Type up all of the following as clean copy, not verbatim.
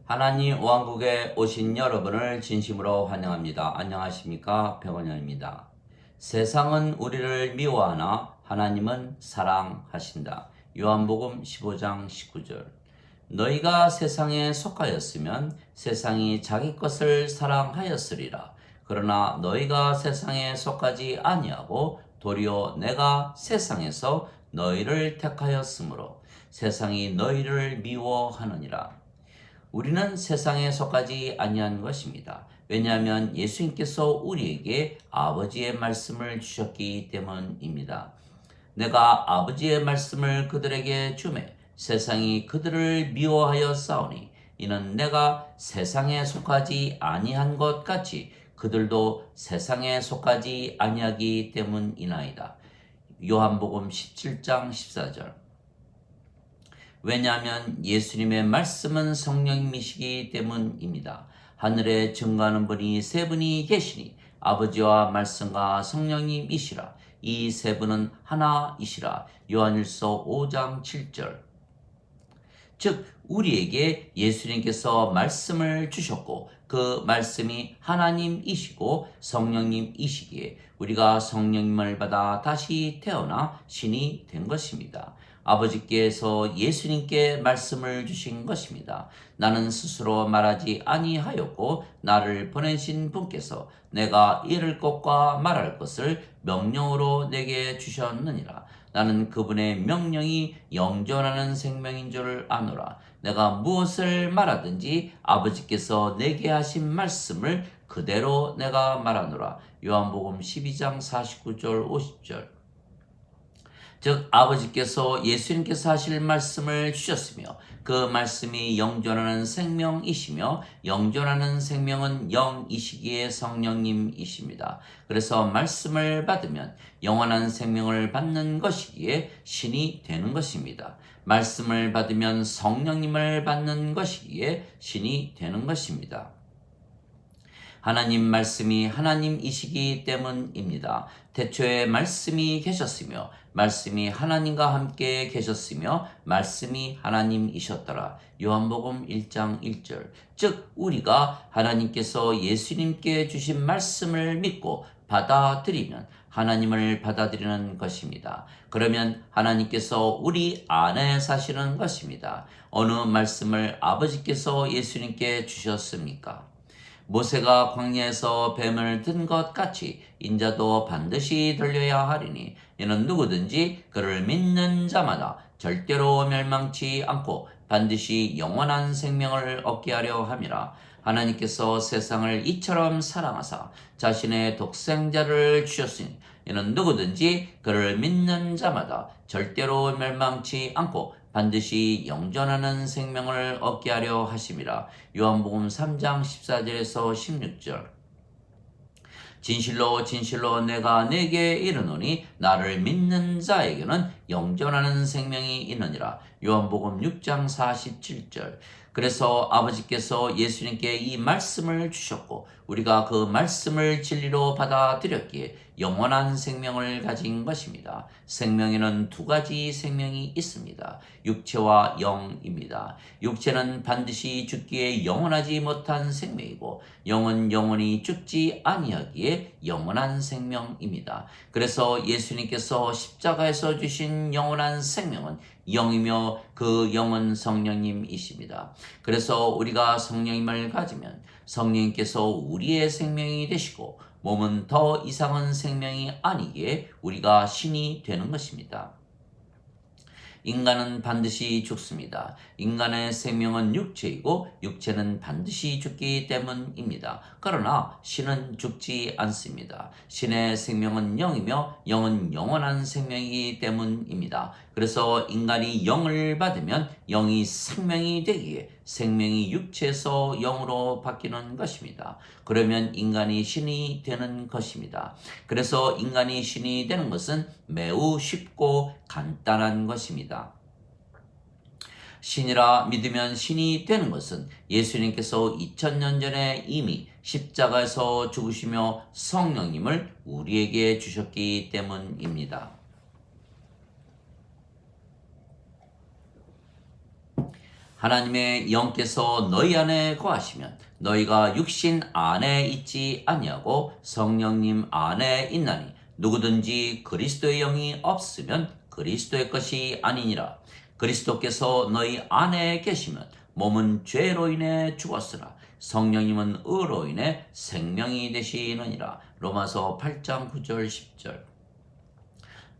하나님 왕국에 오신 여러분을 진심으로 환영합니다. 안녕하십니까? 백원영입니다. 세상은 우리를 미워하나 하나님은 사랑하신다. 요한복음 15장 19절. 너희가 세상에 속하였으면 세상이 자기 것을 사랑하였으리라. 그러나 너희가 세상에 속하지 아니하고 도리어 내가 세상에서 너희를 택하였으므로 세상이 너희를 미워하느니라. 우리는 세상에 속하지 아니한 것입니다. 왜냐하면 예수님께서 우리에게 아버지의 말씀을 주셨기 때문입니다. 내가 아버지의 말씀을 그들에게 주매 세상이 그들을 미워하여 싸우니 이는 내가 세상에 속하지 아니한 것 같이 그들도 세상에 속하지 아니하기 때문이나이다. 요한복음 17장 14절. 왜냐하면 예수님의 말씀은 성령님이시기 때문입니다. 하늘에 증거하는 분이 세 분이 계시니 아버지와 말씀과 성령님이시라. 이 세 분은 하나이시라. 요한일서 5장 7절. 즉 우리에게 예수님께서 말씀을 주셨고 그 말씀이 하나님이시고 성령님이시기에 우리가 성령님을 받아 다시 태어나 신이 된 것입니다. 아버지께서 예수님께 말씀을 주신 것입니다. 나는 스스로 말하지 아니하였고 나를 보내신 분께서 내가 이를 것과 말할 것을 명령으로 내게 주셨느니라. 나는 그분의 명령이 영존하는 생명인 줄 아노라. 내가 무엇을 말하든지 아버지께서 내게 하신 말씀을 그대로 내가 말하노라. 요한복음 12장 49절 50절. 즉 아버지께서 예수님께서 하실 말씀을 주셨으며 그 말씀이 영존하는 생명이시며 영존하는 생명은 영이시기에 성령님이십니다. 그래서 말씀을 받으면 영원한 생명을 받는 것이기에 신이 되는 것입니다. 말씀을 받으면 성령님을 받는 것이기에 신이 되는 것입니다. 하나님 말씀이 하나님이시기 때문입니다. 태초에 말씀이 계셨으며 말씀이 하나님과 함께 계셨으며 말씀이 하나님이셨더라. 요한복음 1장 1절. 즉 우리가 하나님께서 예수님께 주신 말씀을 믿고 받아들이면 하나님을 받아들이는 것입니다. 그러면 하나님께서 우리 안에 사시는 것입니다. 어느 말씀을 아버지께서 예수님께 주셨습니까? 모세가 광야에서 뱀을 든 것 같이 인자도 반드시 들려야 하리니 이는 누구든지 그를 믿는 자마다 절대로 멸망치 않고 반드시 영원한 생명을 얻게 하려 함이라. 하나님께서 세상을 이처럼 사랑하사 자신의 독생자를 주셨으니 이는 누구든지 그를 믿는 자마다 절대로 멸망치 않고 반드시 영존하는 생명을 얻게 하려 하심이라. 요한복음 3장 14절에서 16절. 진실로 진실로 내가 네게 이르노니 나를 믿는 자에게는 영존하는 생명이 있느니라. 요한복음 6장 47절. 그래서 아버지께서 예수님께 이 말씀을 주셨고 우리가 그 말씀을 진리로 받아들였기에 영원한 생명을 가진 것입니다. 생명에는 두 가지 생명이 있습니다. 육체와 영입니다. 육체는 반드시 죽기에 영원하지 못한 생명이고 영은 영원히 죽지 아니하기에 영원한 생명입니다. 그래서 예수님께서 십자가에서 주신 영원한 생명은 영이며 그 영은 성령님이십니다. 그래서 우리가 성령님을 가지면 성령님께서 우리의 생명이 되시고 몸은 더 이상은 생명이 아니기에 우리가 신이 되는 것입니다. 인간은 반드시 죽습니다. 인간의 생명은 육체이고 육체는 반드시 죽기 때문입니다. 그러나 신은 죽지 않습니다. 신의 생명은 영이며 영은 영원한 생명이기 때문입니다. 그래서 인간이 영을 받으면 영이 생명이 되기에 생명이 육체에서 영으로 바뀌는 것입니다. 그러면 인간이 신이 되는 것입니다. 그래서 인간이 신이 되는 것은 매우 쉽고 간단한 것입니다. 신이라 믿으면 신이 되는 것은 예수님께서 2000년 전에 이미 십자가에서 죽으시며 성령님을 우리에게 주셨기 때문입니다. 하나님의 영께서 너희 안에 거하시면 너희가 육신 안에 있지 아니하고 성령님 안에 있나니 누구든지 그리스도의 영이 없으면 그리스도의 것이 아니니라. 그리스도께서 너희 안에 계시면 몸은 죄로 인해 죽었으나 성령님은 의로 인해 생명이 되시느니라. 로마서 8장 9절 10절.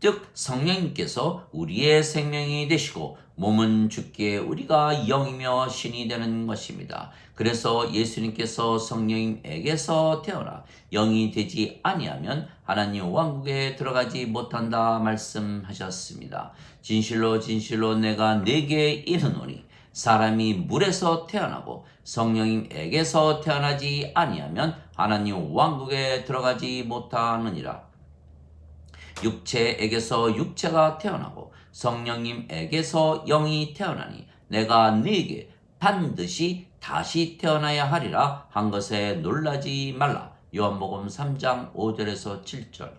즉 성령님께서 우리의 생명이 되시고 몸은 죽기에 우리가 영이며 신이 되는 것입니다. 그래서 예수님께서 성령님에게서 태어나 영이 되지 아니하면 하나님 왕국에 들어가지 못한다 말씀하셨습니다. 진실로 진실로 내가 네게 이르노니 사람이 물에서 태어나고 성령님에게서 태어나지 아니하면 하나님 왕국에 들어가지 못하느니라. 육체에게서 육체가 태어나고 성령님에게서 영이 태어나니 내가 네게 반드시 다시 태어나야 하리라 한 것에 놀라지 말라. 요한복음 3장 5절에서 7절.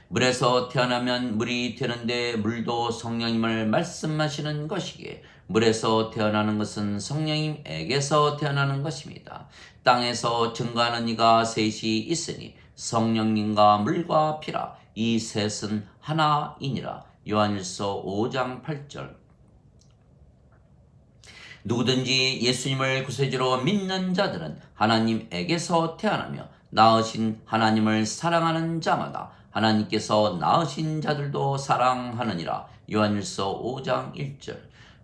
물에서 태어나면 물이 되는데 물도 성령님을 말씀하시는 것이기에 물에서 태어나는 것은 성령님에게서 태어나는 것입니다. 땅에서 증거하는 이가 셋이 있으니 성령님과 물과 피라. 이 셋은 하나이니라. 요한일서 5장 8절. 누구든지 예수님을 구세주로 믿는 자들은 하나님에게서 태어나며 낳으신 하나님을 사랑하는 자마다 하나님께서 낳으신 자들도 사랑하느니라. 요한일서 5장 1절.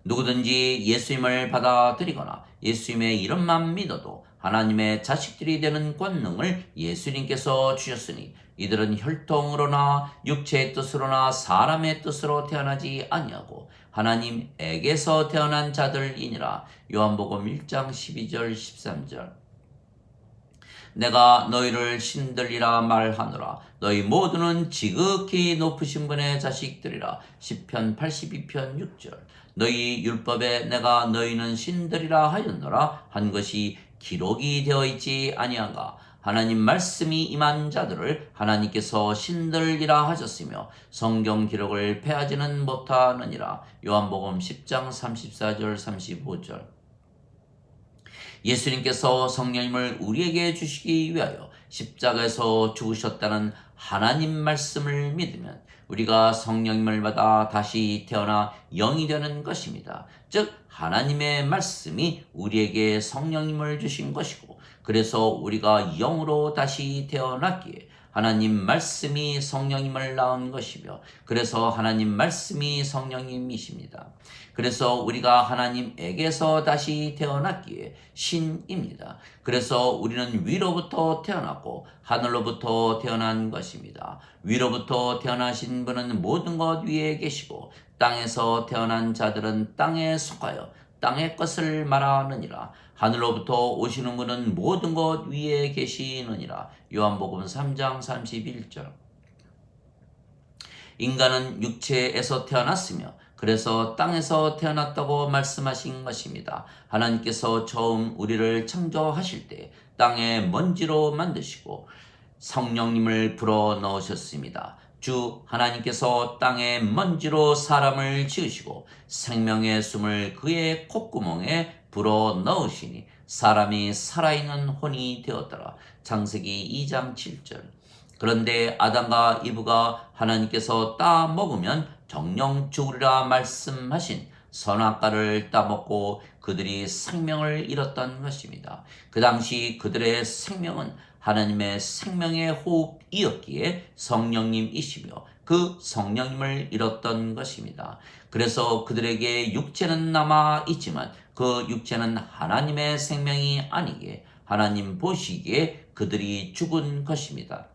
누구든지 예수님을 받아들이거나 예수님의 이름만 믿어도 하나님의 자식들이 되는 권능을 예수님께서 주셨으니 이들은 혈통으로나 육체의 뜻으로나 사람의 뜻으로 태어나지 아니하고 하나님에게서 태어난 자들이니라. 요한복음 1장 12절 13절. 내가 너희를 신들이라 말하노라. 너희 모두는 지극히 높으신 분의 자식들이라. 시편 82편 6절. 너희 율법에 내가 너희는 신들이라 하였노라 한 것이 기록이 되어 있지 아니한가. 하나님 말씀이 임한 자들을 하나님께서 신들이라 하셨으며 성경 기록을 패하지는 못하느니라. 요한복음 10장 34절 35절. 예수님께서 성령님을 우리에게 주시기 위하여 십자가에서 죽으셨다는 하나님 말씀을 믿으면 우리가 성령님을 받아 다시 태어나 영이 되는 것입니다. 즉 하나님의 말씀이 우리에게 성령님을 주신 것이고 그래서 우리가 영으로 다시 태어났기에 하나님 말씀이 성령님을 낳은 것이며 그래서 하나님 말씀이 성령님이십니다. 그래서 우리가 하나님에게서 다시 태어났기에 신입니다. 그래서 우리는 위로부터 태어났고 하늘로부터 태어난 것입니다. 위로부터 태어나신 분은 모든 것 위에 계시고 땅에서 태어난 자들은 땅에 속하여 땅의 것을 말하느니라. 하늘로부터 오시는 분은 모든 것 위에 계시느니라. 요한복음 3장 31절. 인간은 육체에서 태어났으며 그래서 땅에서 태어났다고 말씀하신 것입니다. 하나님께서 처음 우리를 창조하실 때 땅에 먼지로 만드시고 성령님을 불어 넣으셨습니다. 주 하나님께서 땅에 먼지로 사람을 지으시고 생명의 숨을 그의 콧구멍에 불어 넣으시니 사람이 살아있는 혼이 되었더라. 창세기 2장 7절. 그런데 아담과 이브가 하나님께서 따 먹으면 정령 죽으리라 말씀하신 선악과를 따먹고 그들이 생명을 잃었던 것입니다. 그 당시 그들의 생명은 하나님의 생명의 호흡이었기에 성령님이시며 그 성령님을 잃었던 것입니다. 그래서 그들에게 육체는 남아 있지만 그 육체는 하나님의 생명이 아니기에 하나님 보시기에 그들이 죽은 것입니다.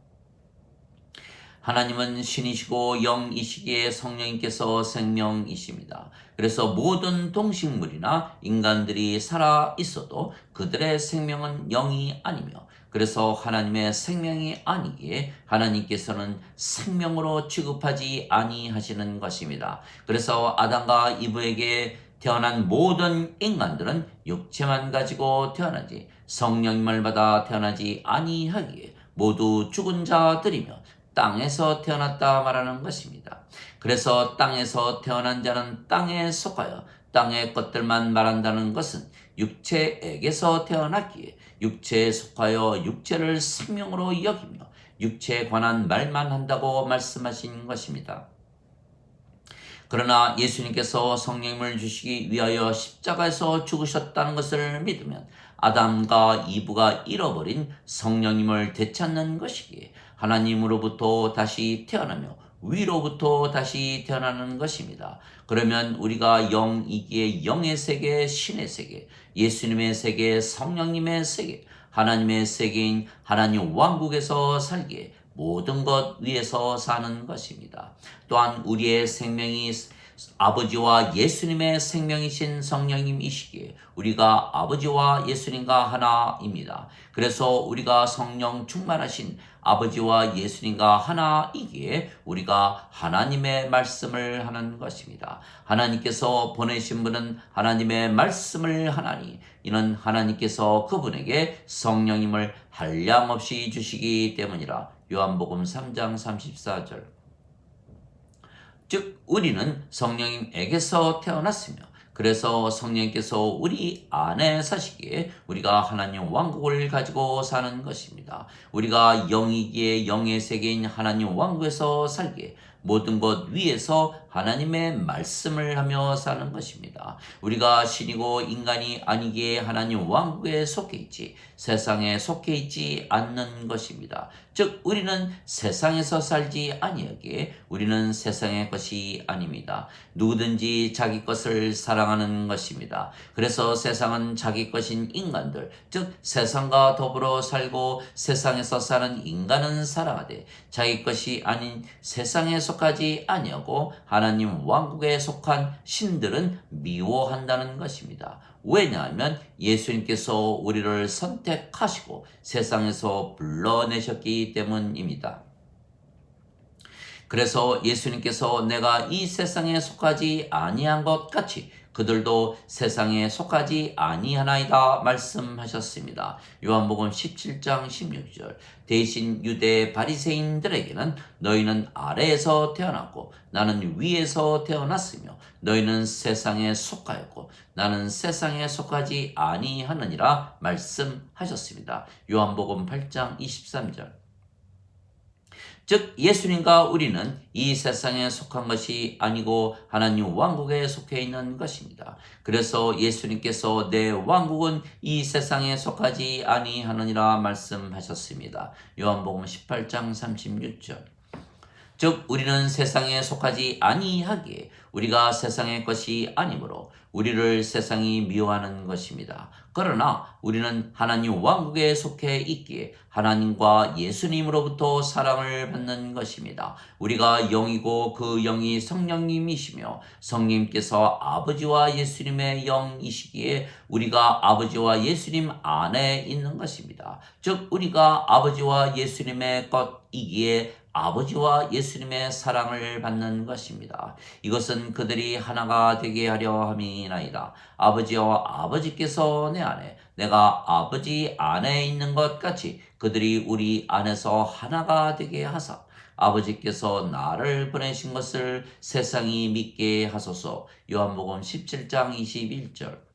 하나님은 신이시고 영이시기에 성령님께서 생명이십니다. 그래서 모든 동식물이나 인간들이 살아 있어도 그들의 생명은 영이 아니며 그래서 하나님의 생명이 아니기에 하나님께서는 생명으로 취급하지 아니하시는 것입니다. 그래서 아담과 이브에게 태어난 모든 인간들은 육체만 가지고 태어나지 성령님을 받아 태어나지 아니하기에 모두 죽은 자들이며 땅에서 태어났다 말하는 것입니다. 그래서 땅에서 태어난 자는 땅에 속하여 땅의 것들만 말한다는 것은 육체에게서 태어났기에 육체에 속하여 육체를 생명으로 여기며 육체에 관한 말만 한다고 말씀하신 것입니다. 그러나 예수님께서 성령님을 주시기 위하여 십자가에서 죽으셨다는 것을 믿으면 아담과 이브가 잃어버린 성령님을 되찾는 것이기에 하나님으로부터 다시 태어나며 위로부터 다시 태어나는 것입니다. 그러면 우리가 영이기에 영의 세계, 신의 세계, 예수님의 세계, 성령님의 세계, 하나님의 세계인 하나님 왕국에서 살기에 모든 것 위에서 사는 것입니다. 또한 우리의 생명이 아버지와 예수님의 생명이신 성령님이시기에 우리가 아버지와 예수님과 하나입니다. 그래서 우리가 성령 충만하신 아버지와 예수님과 하나이기에 우리가 하나님의 말씀을 하는 것입니다. 하나님께서 보내신 분은 하나님의 말씀을 하나니 이는 하나님께서 그분에게 성령님을 한량없이 주시기 때문이라. 요한복음 3장 34절. 즉 우리는 성령님에게서 태어났으며 그래서 성령님께서 우리 안에 사시기에 우리가 하나님 왕국을 가지고 사는 것입니다. 우리가 영이기에 영의 세계인 하나님 왕국에서 살기에 모든 것 위에서 하나님의 말씀을 하며 사는 것입니다. 우리가 신이고 인간이 아니기에 하나님 왕국에 속해 있지 세상에 속해 있지 않는 것입니다. 즉 우리는 세상에서 살지 아니하기에 우리는 세상의 것이 아닙니다. 누구든지 자기 것을 사랑하는 것입니다. 그래서 세상은 자기 것인 인간들, 즉 세상과 더불어 살고 세상에서 사는 인간은 사랑하되 자기 것이 아닌 세상에 속하지 아니하고 하나님 왕국에 속한 신들은 미워한다는 것입니다. 왜냐하면 예수님께서 우리를 선택하시고 세상에서 불러내셨기 때문입니다. 그래서 예수님께서 내가 이 세상에 속하지 아니한 것 같이 그들도 세상에 속하지 아니하나이다 말씀하셨습니다. 요한복음 17장 16절. 대신 유대 바리새인들에게는 너희는 아래에서 태어났고 나는 위에서 태어났으며 너희는 세상에 속하였고 나는 세상에 속하지 아니하느니라 말씀하셨습니다. 요한복음 8장 23절. 즉 예수님과 우리는 이 세상에 속한 것이 아니고 하나님 왕국에 속해 있는 것입니다. 그래서 예수님께서 내 왕국은 이 세상에 속하지 아니하느니라 말씀하셨습니다. 요한복음 18장 36절. 즉 우리는 세상에 속하지 아니하기에 우리가 세상의 것이 아니므로 우리를 세상이 미워하는 것입니다. 그러나 우리는 하나님 왕국에 속해 있기에 하나님과 예수님으로부터 사랑을 받는 것입니다. 우리가 영이고 그 영이 성령님이시며 성령님께서 아버지와 예수님의 영이시기에 우리가 아버지와 예수님 안에 있는 것입니다. 즉 우리가 아버지와 예수님의 것이기에 아버지와 예수님의 사랑을 받는 것입니다. 이것은 그들이 하나가 되게 하려 함이나이다. 아버지와 아버지께서 내 안에 내가 아버지 안에 있는 것 같이 그들이 우리 안에서 하나가 되게 하사 아버지께서 나를 보내신 것을 세상이 믿게 하소서. 요한복음 17장 21절.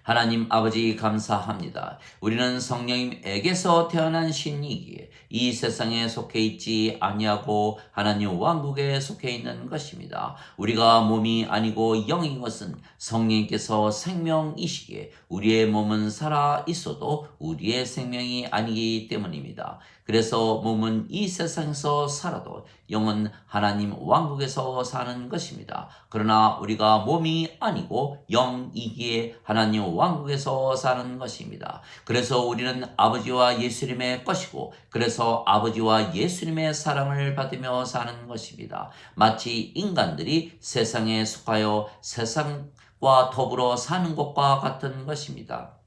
하나님 아버지 감사합니다. 우리는 성령님에게서 태어난 신이기에 이 세상에 속해 있지 아니하고 하나님 왕국에 속해 있는 것입니다. 우리가 몸이 아니고 영인 것은 성령님께서 생명이시기에 우리의 몸은 살아 있어도 우리의 생명이 아니기 때문입니다. 그래서 몸은 이 세상에서 살아도 영은 하나님 왕국에서 사는 것입니다. 그러나 우리가 몸이 아니고 영이기에 하나님 왕국에서 사는 것입니다. 그래서 우리는 아버지와 예수님의 것이고 그래서 아버지와 예수님의 사랑을 받으며 사는 것입니다. 마치 인간들이 세상에 속하여 세상과 더불어 사는 것과 같은 것입니다.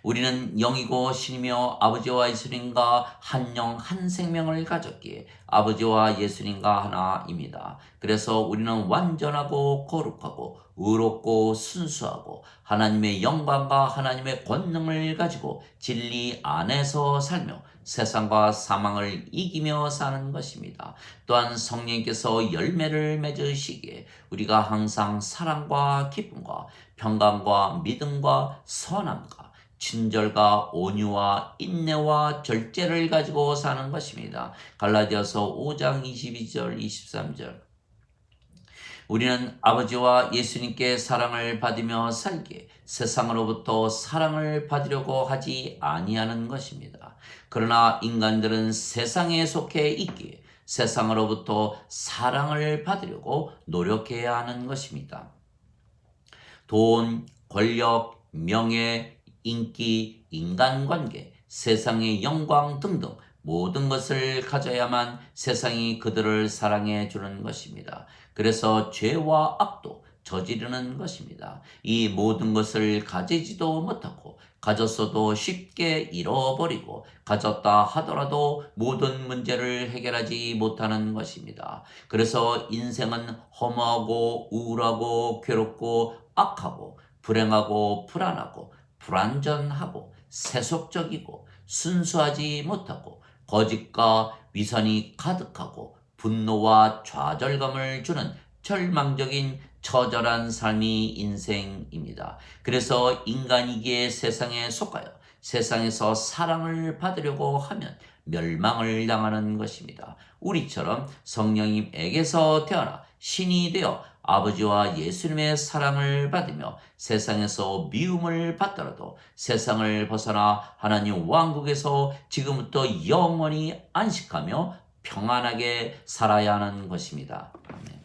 우리는 영이고 신이며 아버지와 예수님과 한 영 한 생명을 가졌기에 아버지와 예수님과 하나입니다. 그래서 우리는 완전하고 거룩하고 의롭고 순수하고 하나님의 영광과 하나님의 권능을 가지고 진리 안에서 살며 세상과 사망을 이기며 사는 것입니다. 또한 성령께서 열매를 맺으시기에 우리가 항상 사랑과 기쁨과 평강과 믿음과 선함과 친절과 온유와 인내와 절제를 가지고 사는 것입니다. 갈라디아서 5장 22절 23절. 우리는 아버지와 예수님께 사랑을 받으며 살기에 세상으로부터 사랑을 받으려고 하지 아니하는 것입니다. 그러나 인간들은 세상에 속해 있기에 세상으로부터 사랑을 받으려고 노력해야 하는 것입니다. 돈, 권력, 명예, 인기, 인간관계, 세상의 영광 등등 모든 것을 가져야만 세상이 그들을 사랑해 주는 것입니다. 그래서 죄와 악도 저지르는 것입니다. 이 모든 것을 가지지도 못하고 가졌어도 쉽게 잃어버리고 가졌다 하더라도 모든 문제를 해결하지 못하는 것입니다. 그래서 인생은 허무하고 우울하고 괴롭고 악하고 불행하고 불안하고 불완전하고 세속적이고 순수하지 못하고 거짓과 위선이 가득하고 분노와 좌절감을 주는 절망적인 처절한 삶이 인생입니다. 그래서 인간이기에 세상에 속하여 세상에서 사랑을 받으려고 하면 멸망을 당하는 것입니다. 우리처럼 성령님에게서 태어나 신이 되어 아버지와 예수님의 사랑을 받으며 세상에서 미움을 받더라도 세상을 벗어나 하나님 왕국에서 지금부터 영원히 안식하며 평안하게 살아야 하는 것입니다. 아멘.